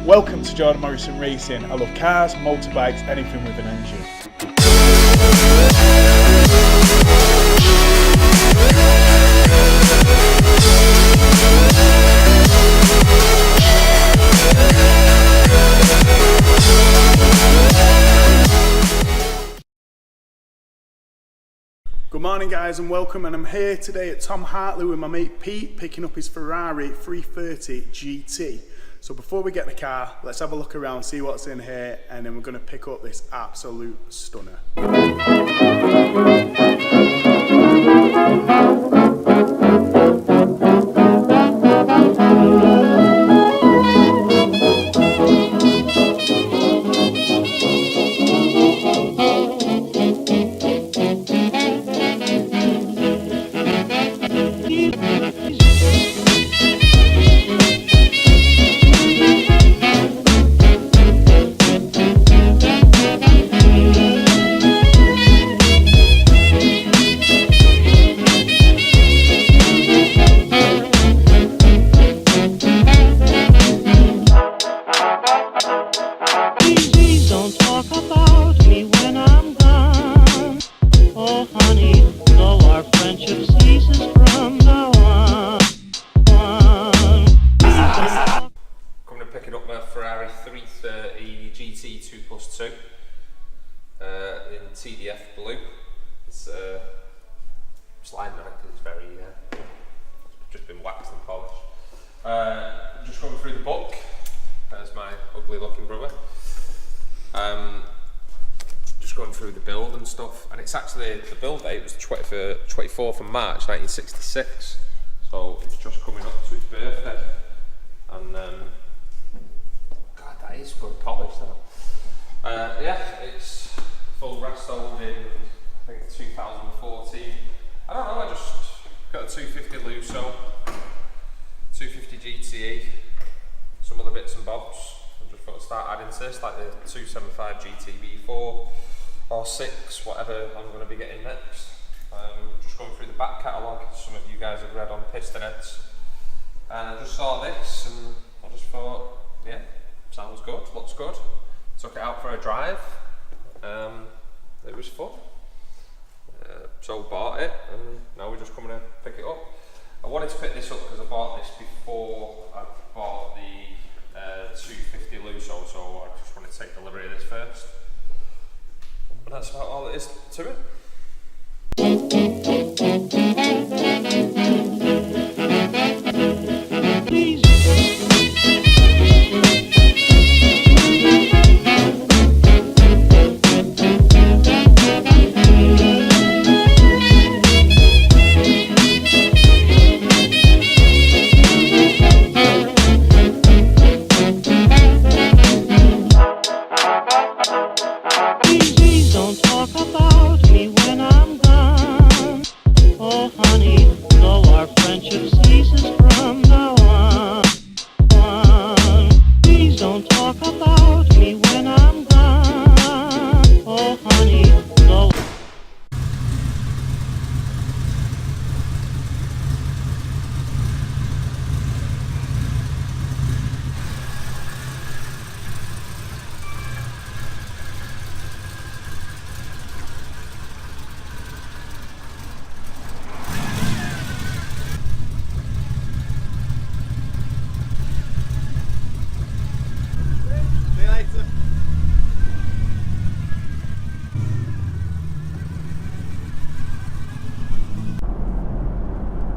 Welcome to Jordan Morrison Racing. I love cars, motorbikes, anything with an engine. Good morning guys and welcome, and I'm here today at Tom Hartley with my mate Pete picking up his Ferrari 330 GT. So before we get the car, let's have a look around, see what's in here, and then we're going to pick up this absolute stunner. Ferrari 330 GT 2+2 in TDF blue. It's slide knife because it's very just been waxed and polished. Just going through the book. There's my ugly looking brother. Just going through the build and stuff, and it's actually the build date was 24th of March 1966, so it's just coming up to his birthday. And God, that is good polish, that. Yeah, it's full restored in, I think, 2014. I don't know, I just got a 250 Lusso, 250 GTE, some other bits and bobs. I just thought I'd start adding to this, like the 275 GT V4 or 6, whatever I'm going to be getting next. Just going through the back catalogue, some of you guys have read on piston heads. And I just saw this and I just thought, yeah, sounds good, looks good. Took it out for a drive. It was fun. So bought it, and now we're just coming to pick it up. I wanted to pick this up because I bought this before I bought the 250 Lusso, so I just wanted to take delivery of this first. But that's about all it is to it.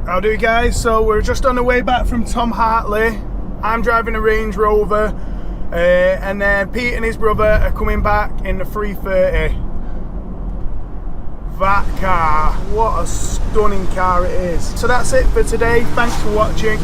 Howdy guys, so we're just on the way back from Tom Hartley. I'm driving a Range Rover, and then Pete and his brother are coming back in the 330. That car, what a stunning car it is. So that's it for today, thanks for watching.